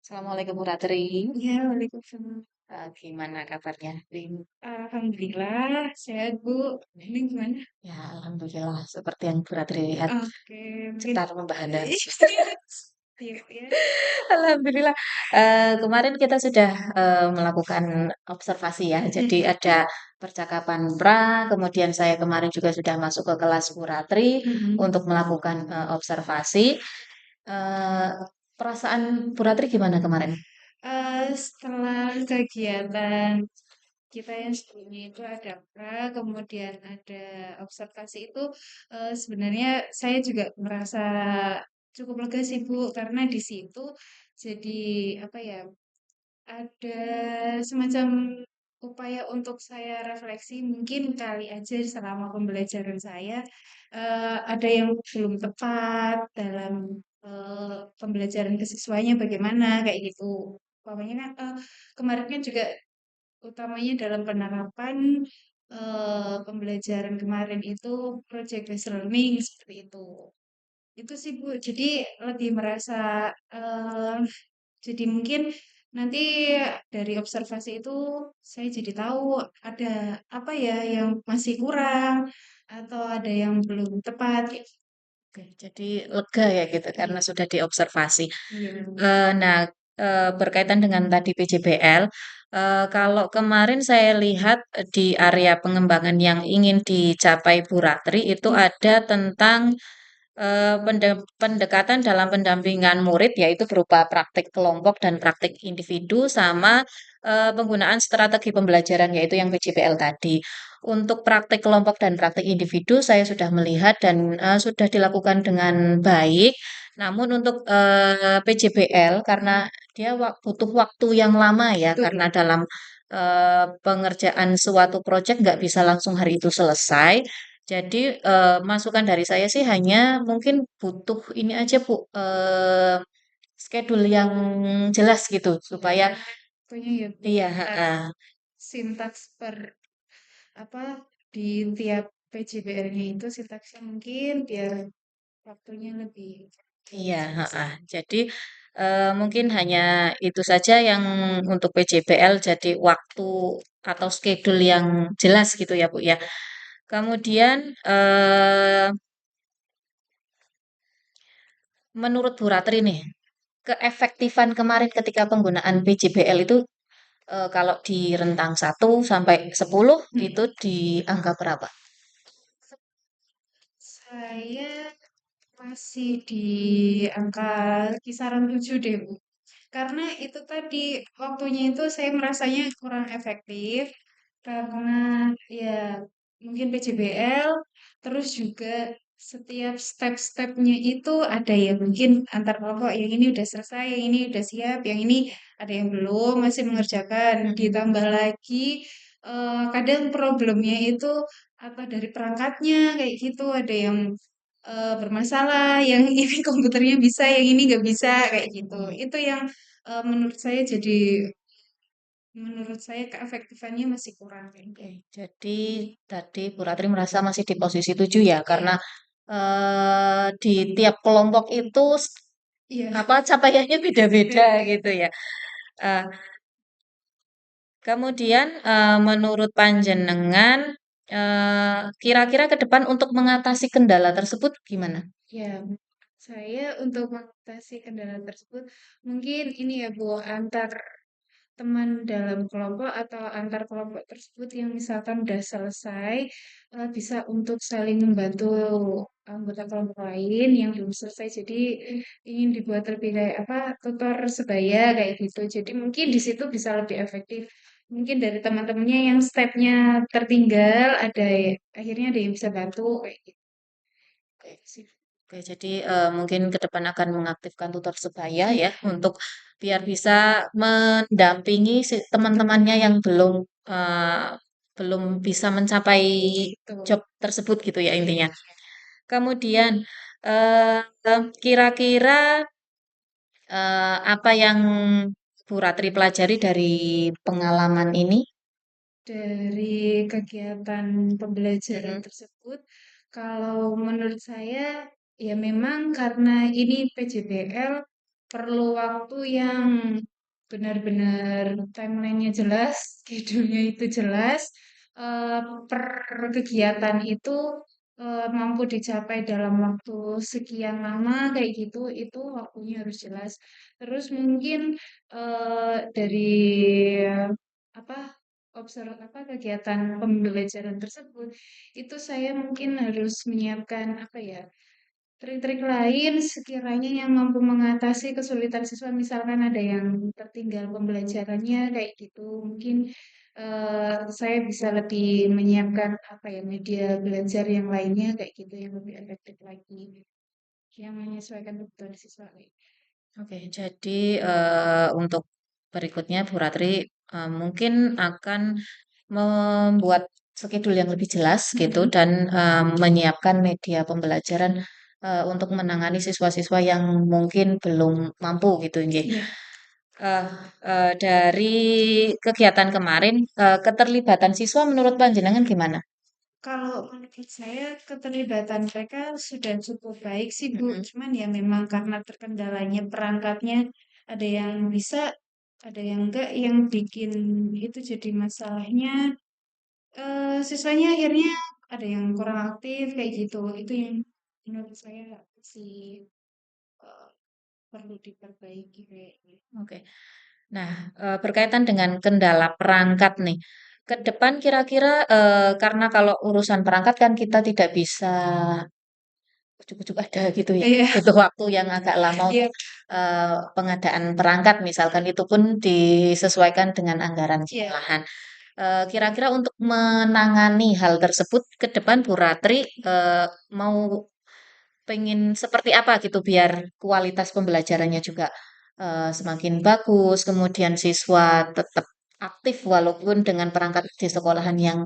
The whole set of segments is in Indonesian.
Assalamualaikum Bu Ratri. Iya, Waalaikumsalam. Gimana kabarnya? Alhamdulillah, sehat Bu. Ini gimana? Ya, Alhamdulillah. Seperti yang Bu Ratri lihat, Oke, mungkin cetar membahana. iya, ya. Alhamdulillah. Kemarin kita sudah melakukan observasi ya. Jadi ada percakapan kemudian saya kemarin juga sudah masuk ke kelas Bu Ratri Mhm. untuk melakukan observasi. Eh, Perasaan Bu Ratri gimana kemarin? Setelah kegiatan kita yang sebelumnya itu ada kemudian ada observasi itu, sebenarnya saya juga merasa cukup lega sih Bu, karena di situ jadi apa ya, ada semacam upaya untuk saya refleksi, mungkin kali aja selama pembelajaran saya, ada yang belum tepat dalam, pembelajaran ke siswanya bagaimana, kayak gitu. Umpamanya kan, kemarin kan juga utamanya dalam penerapan, pembelajaran kemarin itu project based learning, seperti itu. Itu sih, Bu. Jadi lebih merasa, jadi mungkin nanti dari observasi itu saya jadi tahu ada apa ya yang masih kurang atau ada yang belum tepat. Oke, jadi lega ya gitu karena Iya, sudah diobservasi. iya. Nah, berkaitan dengan tadi PJBL, kalau kemarin saya lihat di area pengembangan yang ingin dicapai Bu Ratri itu Hmm. ada tentang pendekatan dalam pendampingan murid, yaitu berupa praktik kelompok dan praktik individu, sama penggunaan strategi pembelajaran, yaitu yang PJBL tadi. Untuk praktik kelompok dan praktik individu, saya sudah melihat dan sudah dilakukan dengan baik. Namun untuk PJBL, karena dia butuh waktu yang lama ya, Betul. karena dalam pengerjaan suatu proyek nggak bisa langsung hari itu selesai. Jadi masukan dari saya sih hanya mungkin butuh ini aja Bu, schedule yang jelas gitu supaya Tentunya ya Bu, iya, kayak sintaks per apa di tiap PJBL-nya itu sintaksnya mungkin biar waktunya lebih iya, selesai. Jadi mungkin hanya itu saja yang untuk PJBL jadi waktu atau schedule yang jelas gitu ya Bu ya. Kemudian menurut Bu Ratri nih, keefektifan kemarin ketika penggunaan PJBL itu kalau di rentang 1 sampai 10 Hmm. itu di angka berapa? Saya masih di angka kisaran 7 deh, Bu. Karena itu tadi waktunya itu saya merasanya kurang efektif karena ya mungkin PJBL terus juga setiap step-stepnya itu ada ya mungkin antar kelompok yang ini udah selesai, yang ini udah siap, yang ini ada yang belum masih mengerjakan. Mm-mm. Ditambah lagi kadang problemnya itu apa dari perangkatnya kayak gitu ada yang bermasalah, yang ini komputernya bisa, yang ini nggak bisa kayak gitu. Itu yang menurut saya keefektifannya masih kurang kayak Oke, gitu. jadi tadi Bu Ratri merasa masih di posisi 7 ya, karena Iya, di tiap kelompok itu iya. apa capaiannya beda-beda Beda-beda. gitu ya. Eh, Kemudian menurut panjenengan kira-kira ke depan untuk mengatasi kendala tersebut gimana? Ya, saya untuk mengatasi kendala tersebut mungkin ini ya Bu, antar teman dalam kelompok atau antar kelompok tersebut yang misalkan udah selesai bisa untuk saling membantu anggota kelompok lain yang belum selesai. Jadi ingin dibuat lebih kayak apa tutor sebaya kayak gitu. Jadi mungkin di situ bisa lebih efektif. Mungkin dari teman-temannya yang stepnya tertinggal akhirnya ada yang bisa bantu kayak gitu. Oke, sip. Oke, jadi mungkin ke depan akan mengaktifkan tutor sebaya ya untuk biar bisa mendampingi si teman-temannya yang eh, belum bisa mencapai Betul. job tersebut gitu ya intinya. Kemudian kira-kira apa yang Bu Ratri pelajari dari pengalaman ini? Dari kegiatan pembelajaran Mm-mm. tersebut, kalau menurut saya ya memang karena ini PJBL perlu waktu yang benar-benar timelinenya jelas, schedule-nya itu jelas, eh, per kegiatan itu mampu dicapai dalam waktu sekian lama kayak gitu, itu waktunya harus jelas. Terus mungkin dari apa apa kegiatan pembelajaran tersebut itu saya mungkin harus menyiapkan apa ya, trik-trik lain sekiranya yang mampu mengatasi kesulitan siswa, misalkan ada yang tertinggal pembelajarannya kayak gitu. Mungkin saya bisa lebih menyiapkan apa ya, media belajar yang lainnya kayak gitu yang lebih efektif lagi, yang menyesuaikan kebutuhan siswa kayak gitu. Oke, jadi untuk berikutnya Bu Ratri mungkin akan membuat skedul yang lebih jelas gitu Mm-mm. dan menyiapkan media pembelajaran untuk menangani siswa-siswa yang mungkin belum mampu gitu nggih. Iya. Eh, dari kegiatan kemarin, keterlibatan siswa menurut Panjenengan gimana? Kalau menurut saya keterlibatan mereka sudah cukup baik sih Bu, Mm-mm. cuman ya memang karena terkendalanya perangkatnya, ada yang bisa, ada yang enggak, yang bikin itu jadi masalahnya siswanya akhirnya ada yang kurang aktif kayak gitu. Itu yang menurut saya sih eh, perlu diperbaiki kayaknya. Oke. Nah, berkaitan dengan kendala perangkat nih, ke depan kira-kira karena kalau urusan perangkat kan kita tidak bisa ujuk-ujuk ada gitu ya. Iya, Butuh waktu yang agak lama iya, untuk pengadaan perangkat, misalkan itu pun disesuaikan dengan anggaran iya. sekolahan. Kira-kira untuk menangani hal tersebut ke depan Bu Ratri mau pengen seperti apa gitu biar kualitas pembelajarannya juga semakin bagus, kemudian siswa tetap aktif walaupun dengan perangkat di sekolahan yang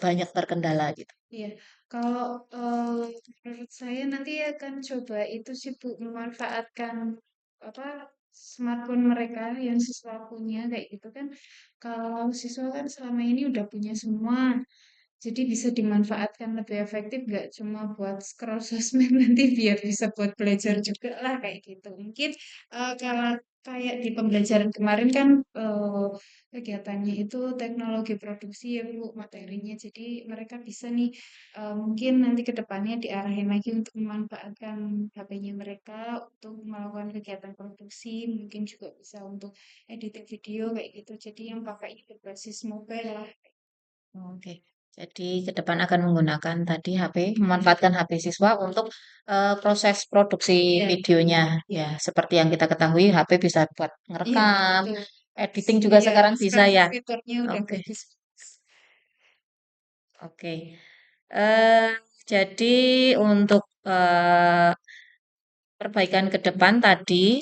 banyak terkendala gitu. Iya, kalau menurut saya nanti akan coba itu sih Bu, memanfaatkan apa smartphone mereka yang siswa punya kayak gitu kan. Kalau siswa kan selama ini udah punya semua, jadi bisa dimanfaatkan lebih efektif, nggak cuma buat scroll sosmed nanti biar bisa buat belajar juga lah kayak gitu. Mungkin kalau kayak di pembelajaran kemarin kan eh, kegiatannya itu teknologi produksi ya Bu materinya. Jadi mereka bisa nih mungkin nanti ke depannya diarahin lagi untuk memanfaatkan HP-nya mereka untuk melakukan kegiatan produksi, mungkin juga bisa untuk editing video kayak gitu. Jadi yang pakainya berbasis mobile lah. Oke. Jadi ke depan akan menggunakan tadi HP, memanfaatkan HP siswa untuk proses produksi Ya, videonya. ya. Ya, seperti yang kita ketahui HP bisa buat Iya, ngerekam, betul. editing juga Iya, sekarang bisa sekarang ya. fiturnya udah Oke, bagus. oke. Eh, jadi untuk perbaikan ke depan tadi,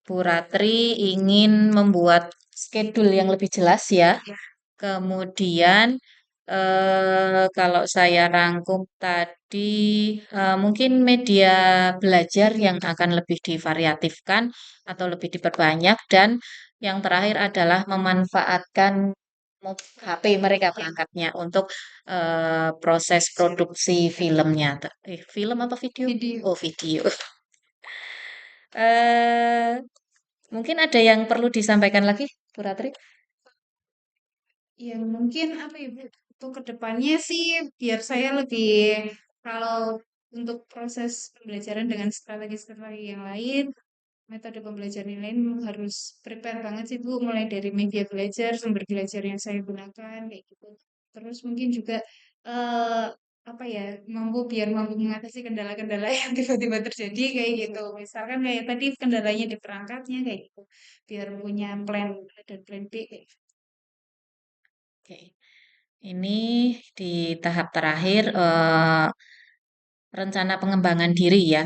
Bu Ratri ingin membuat schedule yang lebih jelas ya. Ya, Kemudian kalau saya rangkum tadi, mungkin media belajar yang akan lebih divariatifkan atau lebih diperbanyak dan yang terakhir adalah memanfaatkan HP mereka ya. perangkatnya untuk proses produksi filmnya. Film apa video? Video. Oh, video. eh Mungkin ada yang perlu disampaikan lagi, Bu Ratri? Ya, mungkin apa ya, Bu, untuk kedepannya sih biar saya lebih, kalau untuk proses pembelajaran dengan strategi-strategi yang lain, metode pembelajaran yang lain harus prepare banget sih Bu, mulai dari media belajar, sumber belajar yang saya gunakan kayak gitu. Terus mungkin juga eh apa ya, mampu mengatasi kendala-kendala yang tiba-tiba terjadi kayak gitu. Misalkan kayak tadi kendalanya di perangkatnya kayak gitu. Biar punya plan A dan plan B kayak gitu. Oke. Ini di tahap terakhir rencana pengembangan diri ya.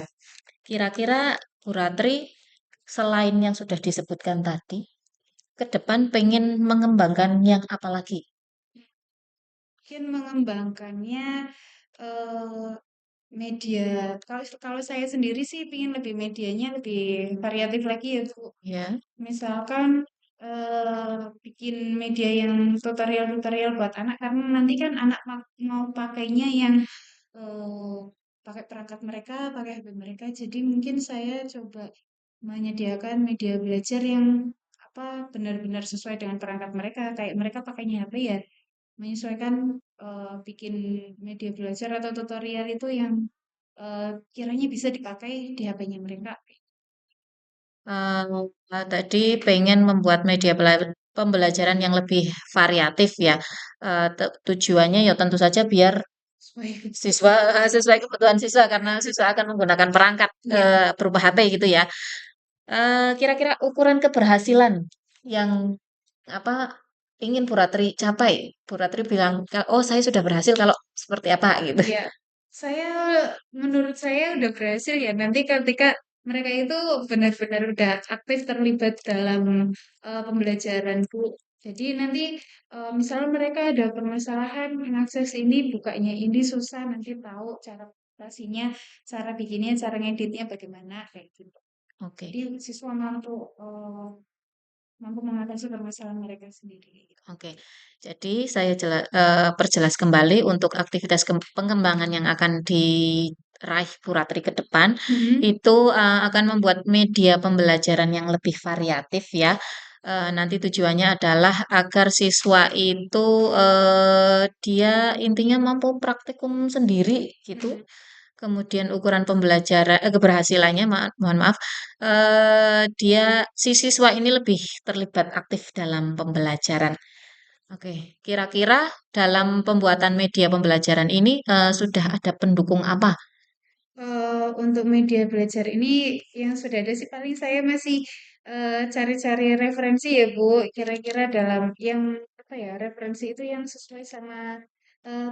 Kira-kira Bu Ratri selain yang sudah disebutkan tadi, ke depan pengen mengembangkan yang apa lagi? Mungkin mengembangkannya eh media. Kalau kalau saya sendiri sih ingin lebih medianya lebih variatif lagi ya Bu. Ya. Misalkan bikin media yang tutorial-tutorial buat anak karena nanti kan anak mau pakainya yang eh, pakai perangkat mereka, pakai HP mereka. Jadi mungkin saya coba menyediakan media belajar yang apa benar-benar sesuai dengan perangkat mereka. Kayak mereka pakainya HP ya, menyesuaikan bikin media belajar atau tutorial itu yang kiranya bisa dipakai di HP-nya mereka. Tadi pengen membuat media pembelajaran yang lebih variatif ya. Tujuannya ya tentu saja biar Sesuai. siswa sesuai kebutuhan siswa karena siswa akan menggunakan perangkat Iya. berupa HP gitu ya. Kira-kira ukuran keberhasilan yang apa ingin Bu Ratri capai? Bu Ratri bilang, oh saya sudah berhasil kalau seperti apa gitu. Iya, saya menurut saya udah berhasil ya. Nanti ketika mereka itu benar-benar udah aktif terlibat dalam pembelajaranku. Jadi nanti misalnya mereka ada permasalahan mengakses ini, bukanya ini susah, nanti tahu cara operasinya, cara bikinnya, cara ngeditnya bagaimana kayak gitu. Oke. Jadi siswa mampu mengatasi permasalahan mereka sendiri. Oke, jadi saya perjelas kembali untuk aktivitas pengembangan yang akan diraih Bu Ratri ke depan, Mhm. itu akan membuat media pembelajaran yang lebih variatif ya. Nanti tujuannya adalah agar siswa itu dia intinya mampu praktikum sendiri gitu. Mhm. Kemudian ukuran pembelajaran keberhasilannya, mohon maaf, dia si siswa ini lebih terlibat aktif dalam pembelajaran. Oke, kira-kira dalam pembuatan media pembelajaran ini sudah ada pendukung apa? Untuk media belajar ini yang sudah ada sih paling saya masih cari-cari referensi ya Bu. Kira-kira dalam yang apa ya referensi itu yang sesuai sama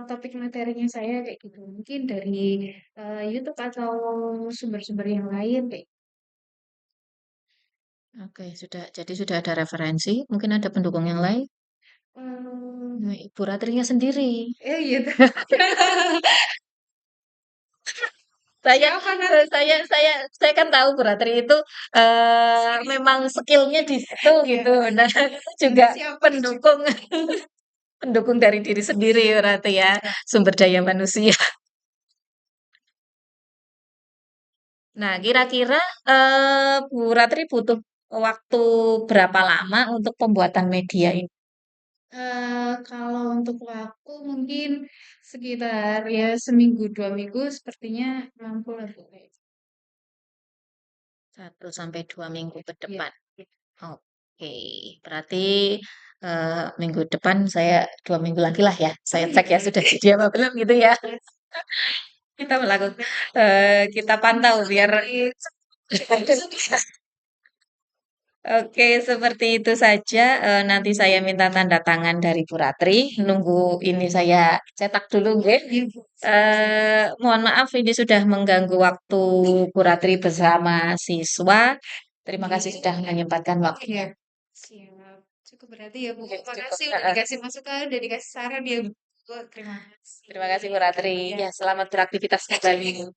topik materinya saya kayak gitu. Mungkin dari YouTube atau sumber-sumber yang lain kayak. Oke, jadi sudah ada referensi, mungkin ada pendukung yang lain. Eh, Nah, Ibu Ratrinya sendiri. gitu. Saya, Siapa nanti? saya kan tahu Bu Ratri itu memang skillnya di situ Ya, gitu. Nah, juga siapa? pendukung pendukung dari diri sendiri berarti ya, sumber daya manusia. Nah, kira-kira Bu Ratri butuh waktu berapa lama untuk pembuatan media ini? Kalau untuk waktu mungkin sekitar ya seminggu 2 minggu sepertinya mampu lah Bu. 1 sampai 2 minggu ke Iya. depan. Oke, berarti minggu depan saya 2 minggu lagi lah ya. Saya cek ya sudah jadi apa belum gitu ya. Kita melakukan, kita pantau biar Oke, seperti itu saja. Nanti saya minta tanda tangan dari Bu Ratri. Nunggu ini saya cetak dulu, nggih. Mohon maaf ini sudah mengganggu waktu Bu Ratri bersama siswa. Terima kasih sudah menyempatkan waktunya. Iya, siap. Cukup berarti ya Bu. Oke, cukup. Makasih udah dikasih masukan, udah dikasih saran ya Bu. Terima kasih. Terima kasih Bu Ratri. Ya. Ya, selamat beraktivitas kembali.